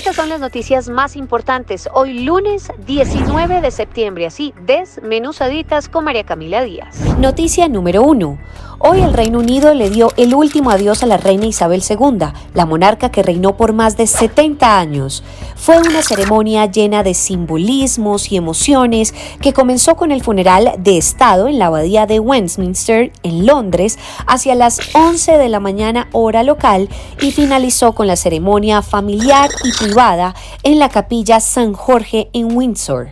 Estas son las noticias más importantes hoy lunes 19 de septiembre, así desmenuzaditas con María Camila Díaz. Noticia número 1. Hoy el Reino Unido le dio el último adiós a la reina Isabel II, la monarca que reinó por más de 70 años. Fue una ceremonia llena de simbolismos y emociones que comenzó con el funeral de Estado en la abadía de Westminster, en Londres, hacia las 11 de la mañana hora local y finalizó con la ceremonia familiar y privada en la capilla San Jorge en Windsor.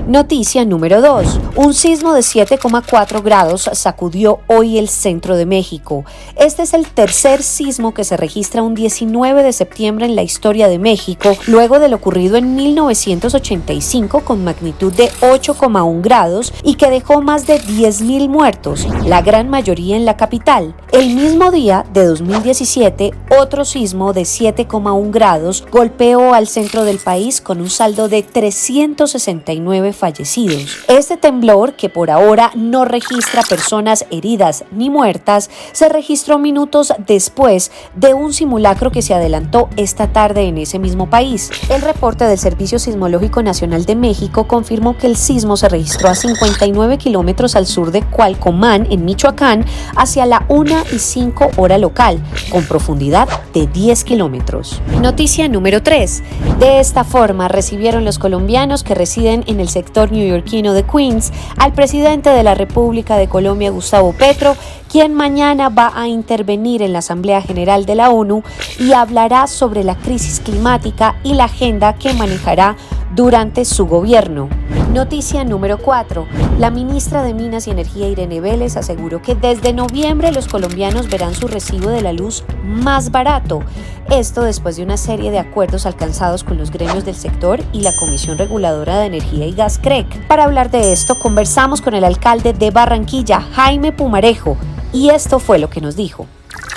Noticia número 2. Un sismo de 7,4 grados sacudió hoy el centro de México. Este es el tercer sismo que se registra un 19 de septiembre en la historia de México, luego de lo ocurrido en 1985 con magnitud de 8,1 grados y que dejó más de 10,000 muertos, la gran mayoría en la capital. El mismo día de 2017, otro sismo de 7,1 grados golpeó al centro del país con un saldo de 369 fallecidos. Este temblor, que por ahora no registra personas heridas ni muertas, se registró minutos después de un simulacro que se adelantó esta tarde en ese mismo país. El reporte del Servicio Sismológico Nacional de México confirmó que el sismo se registró a 59 kilómetros al sur de Cualcomán, en Michoacán, hacia la 1:05 hora local, con profundidad de 10 kilómetros. Noticia número 3. De esta forma recibieron los colombianos que residen en el sector neoyorquino de Queens al presidente de la República de Colombia, Gustavo Petro, quien mañana va a intervenir en la Asamblea General de la ONU y hablará sobre la crisis climática y la agenda que manejará durante su gobierno. Noticia número 4. La ministra de Minas y Energía, Irene Vélez, aseguró que desde noviembre los colombianos verán su recibo de la luz más barato. Esto después de una serie de acuerdos alcanzados con los gremios del sector y la Comisión Reguladora de Energía y Gas CREG. Para hablar de esto, conversamos con el alcalde de Barranquilla, Jaime Pumarejo, y esto fue lo que nos dijo.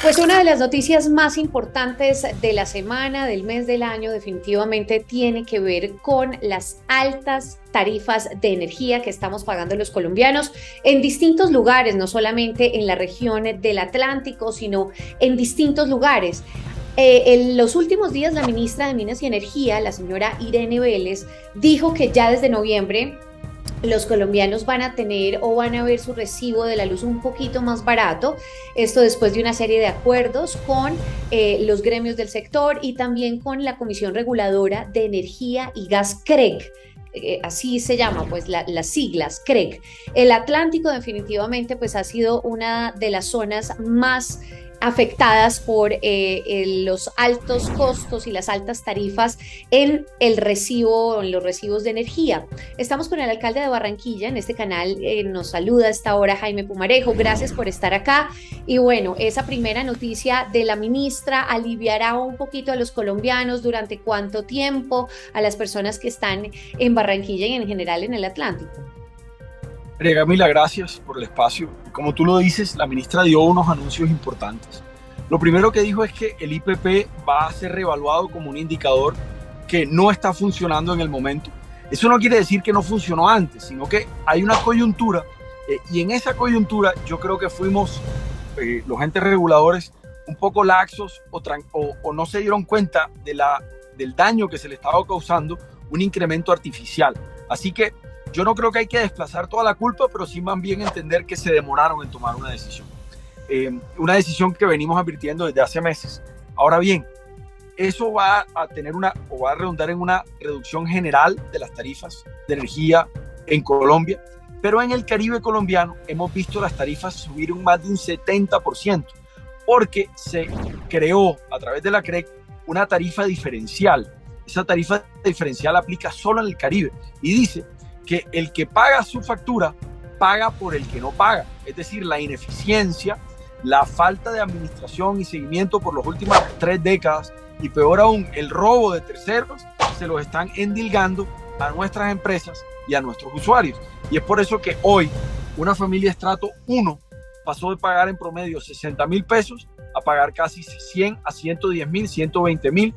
Pues una de las noticias más importantes de la semana, del mes, del año, definitivamente tiene que ver con las altas tarifas de energía que estamos pagando los colombianos en distintos lugares, no solamente en la región del Atlántico, sino en distintos lugares. En los últimos días, la ministra de Minas y Energía, la señora Irene Vélez, dijo que ya desde noviembre los colombianos van a tener o van a ver su recibo de la luz un poquito más barato. Esto después de una serie de acuerdos con los gremios del sector y también con la Comisión Reguladora de Energía y Gas CREG. Así se llama, pues las siglas CREG. El Atlántico definitivamente pues ha sido una de las zonas más afectadas por los altos costos y las altas tarifas en el recibo, en los recibos de energía. Estamos con el alcalde de Barranquilla en este canal, nos saluda a esta hora Jaime Pumarejo, gracias por estar acá. Y bueno, esa primera noticia de la ministra aliviará un poquito a los colombianos. ¿Durante cuánto tiempo? A las personas que están en Barranquilla y en general en el Atlántico. María Camila, gracias por el espacio. Como tú lo dices, la ministra dio unos anuncios importantes. Lo primero que dijo es que el IPP va a ser reevaluado como un indicador que no está funcionando en el momento. Eso no quiere decir que no funcionó antes, sino que hay una coyuntura y en esa coyuntura yo creo que fuimos los entes reguladores un poco laxos o no se dieron cuenta del daño que se le estaba causando un incremento artificial. Así que yo no creo que hay que desplazar toda la culpa, pero sí más bien entender que se demoraron en tomar una decisión. Una decisión que venimos advirtiendo desde hace meses. Ahora bien, eso va a redundar en una reducción general de las tarifas de energía en Colombia, pero en el Caribe colombiano hemos visto las tarifas subir más de un 70%, porque se creó a través de la CREG una tarifa diferencial. Esa tarifa diferencial aplica solo en el Caribe y dice que el que paga su factura paga por el que no paga. Es decir, la ineficiencia, la falta de administración y seguimiento por las últimas 3 décadas y peor aún, el robo de terceros se los están endilgando a nuestras empresas y a nuestros usuarios. Y es por eso que hoy una familia estrato 1 pasó de pagar en promedio 60,000 pesos a pagar casi 100 a 110,000, 120,000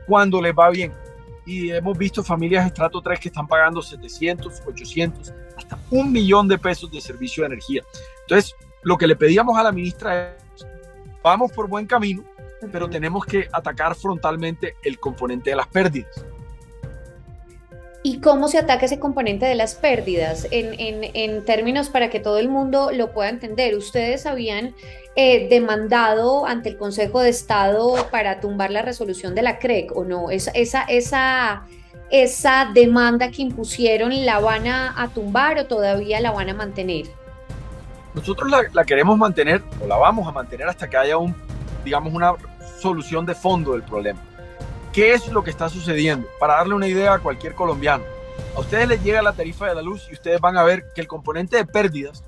cuando les va bien. Y hemos visto familias estrato 3 que están pagando 700, 800, hasta 1,000,000 de pesos de servicio de energía. Entonces, lo que le pedíamos a la ministra es, vamos por buen camino, pero tenemos que atacar frontalmente el componente de las pérdidas. ¿Y cómo se ataca ese componente de las pérdidas? En términos para que todo el mundo lo pueda entender, ¿ustedes habían demandado ante el Consejo de Estado para tumbar la resolución de la CREC o no? ¿Esa demanda que impusieron la van a tumbar o todavía la van a mantener? Nosotros la queremos mantener o la vamos a mantener hasta que haya una solución de fondo del problema. ¿Qué es lo que está sucediendo? Para darle una idea a cualquier colombiano, a ustedes les llega la tarifa de la luz y ustedes van a ver que el componente de pérdidas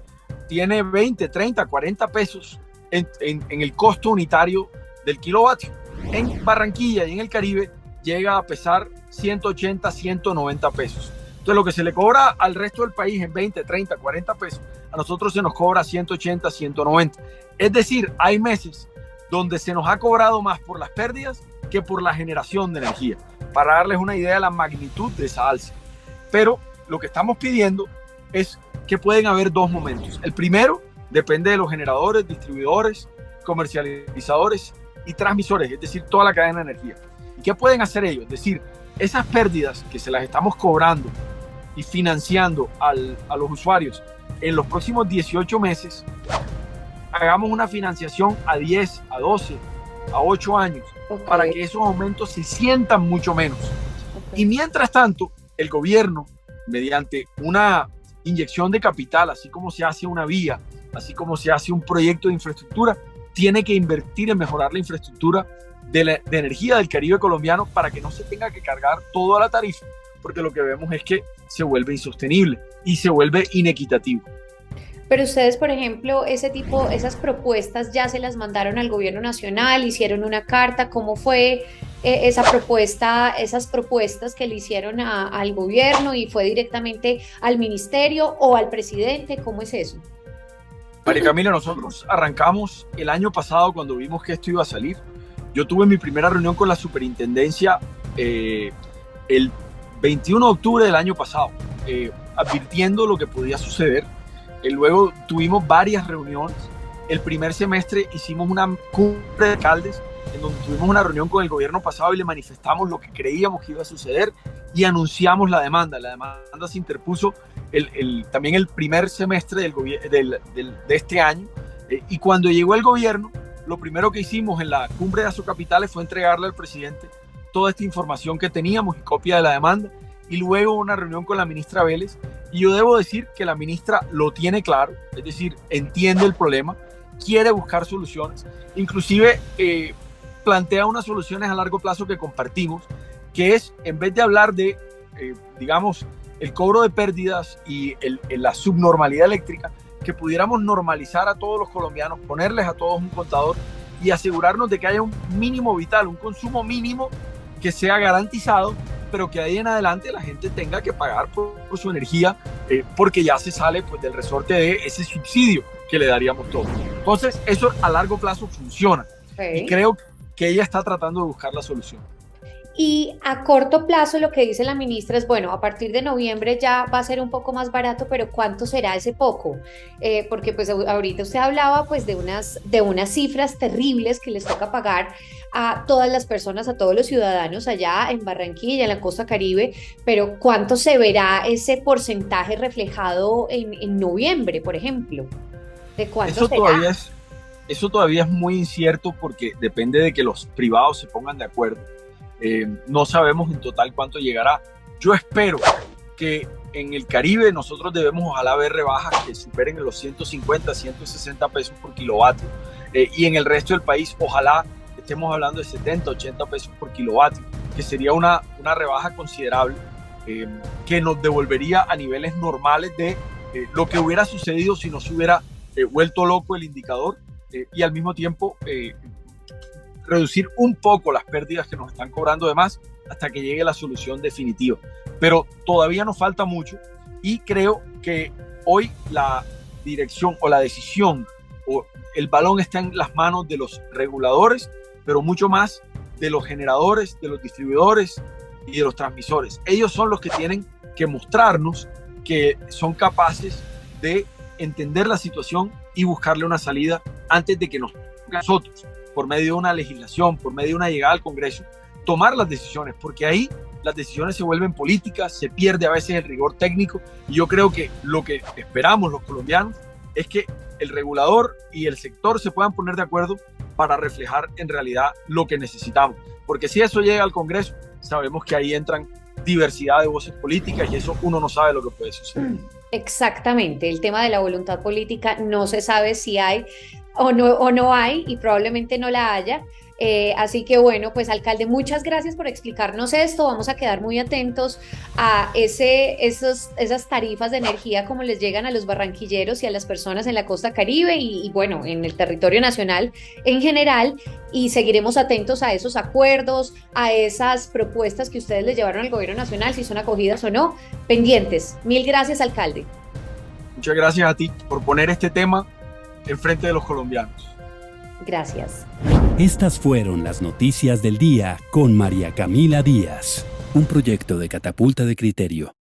tiene 20, 30, 40 pesos en el costo unitario del kilovatio. En Barranquilla y en el Caribe llega a pesar 180, 190 pesos. Entonces lo que se le cobra al resto del país en 20, 30, 40 pesos, a nosotros se nos cobra 180, 190. Es decir, hay meses donde se nos ha cobrado más por las pérdidas que por la generación de energía, para darles una idea de la magnitud de esa alza. Pero lo que estamos pidiendo es que pueden haber dos momentos. El primero depende de los generadores, distribuidores, comercializadores y transmisores, es decir, toda la cadena de energía. ¿Y qué pueden hacer ellos? Es decir, esas pérdidas que se las estamos cobrando y financiando a los usuarios en los próximos 18 meses, hagamos una financiación a 10, a 12, a 8 años, para que esos aumentos se sientan mucho menos. Y mientras tanto, el gobierno, mediante una inyección de capital, así como se hace una vía, así como se hace un proyecto de infraestructura, tiene que invertir en mejorar la infraestructura de energía del Caribe colombiano para que no se tenga que cargar toda la tarifa, porque lo que vemos es que se vuelve insostenible y se vuelve inequitativo. Pero ustedes, por ejemplo, esas propuestas ya se las mandaron al gobierno nacional, hicieron una carta. ¿Cómo fue esas propuestas que le hicieron al gobierno y fue directamente al ministerio o al presidente? ¿Cómo es eso? María Camila, nosotros arrancamos el año pasado cuando vimos que esto iba a salir. Yo tuve mi primera reunión con la superintendencia el 21 de octubre del año pasado, advirtiendo lo que podía suceder. Luego tuvimos varias reuniones. El primer semestre hicimos una cumbre de alcaldes en donde tuvimos una reunión con el gobierno pasado y le manifestamos lo que creíamos que iba a suceder y anunciamos la demanda. La demanda se interpuso también el primer semestre de este año. Y cuando llegó el gobierno, lo primero que hicimos en la cumbre de Azocapitales fue entregarle al presidente toda esta información que teníamos y copia de la demanda. Y luego una reunión con la ministra Vélez. Y yo debo decir que la ministra lo tiene claro, es decir, entiende el problema, quiere buscar soluciones, inclusive plantea unas soluciones a largo plazo que compartimos, que es, en vez de hablar de, el cobro de pérdidas y la subnormalidad eléctrica, que pudiéramos normalizar a todos los colombianos, ponerles a todos un contador y asegurarnos de que haya un mínimo vital, un consumo mínimo que sea garantizado, pero que de ahí en adelante la gente tenga que pagar por su energía, porque ya se sale pues, del resorte de ese subsidio que le daríamos todos. Entonces, eso a largo plazo funciona. Y creo que ella está tratando de buscar la solución. Y a corto plazo lo que dice la ministra es, bueno, a partir de noviembre ya va a ser un poco más barato, pero ¿cuánto será ese poco? Porque pues ahorita usted hablaba pues de unas cifras terribles que les toca pagar a todas las personas, a todos los ciudadanos allá en Barranquilla, en la costa Caribe, pero ¿cuánto se verá ese porcentaje reflejado en noviembre, por ejemplo? ¿De cuánto será? Eso todavía es muy incierto porque depende de que los privados se pongan de acuerdo. No sabemos en total cuánto llegará. Yo espero que en el Caribe nosotros debemos ojalá ver rebajas que superen los 150, 160 pesos por kilovatio, y en el resto del país ojalá estemos hablando de 70, 80 pesos por kilovatio, que sería una rebaja considerable, que nos devolvería a niveles normales de lo que hubiera sucedido si nos hubiera vuelto loco el indicador, y al mismo tiempo reducir un poco las pérdidas que nos están cobrando de más hasta que llegue la solución definitiva. Pero todavía nos falta mucho y creo que hoy la dirección o la decisión o el balón está en las manos de los reguladores, pero mucho más de los generadores, de los distribuidores y de los transmisores. Ellos son los que tienen que mostrarnos que son capaces de entender la situación y buscarle una salida antes de que nos toque a nosotros. por medio de una legislación, por medio de una llegada al Congreso, tomar las decisiones, porque ahí las decisiones se vuelven políticas, se pierde a veces el rigor técnico, y yo creo que lo que esperamos los colombianos es que el regulador y el sector se puedan poner de acuerdo para reflejar en realidad lo que necesitamos, porque si eso llega al Congreso, sabemos que ahí entran diversidad de voces políticas y eso uno no sabe lo que puede suceder. Exactamente, el tema de la voluntad política no se sabe si hay o no hay y probablemente no la haya. Así que bueno, pues alcalde, muchas gracias por explicarnos esto. Vamos a quedar muy atentos a esas tarifas de energía como les llegan a los barranquilleros y a las personas en la costa Caribe y bueno, en el territorio nacional en general, y seguiremos atentos a esos acuerdos, a esas propuestas que ustedes le llevaron al gobierno nacional, si son acogidas o no, pendientes. Mil gracias, alcalde. Muchas gracias a ti por poner este tema enfrente de los colombianos. Gracias. Estas fueron las noticias del día con María Camila Díaz, un proyecto de Catapulta de Criterio.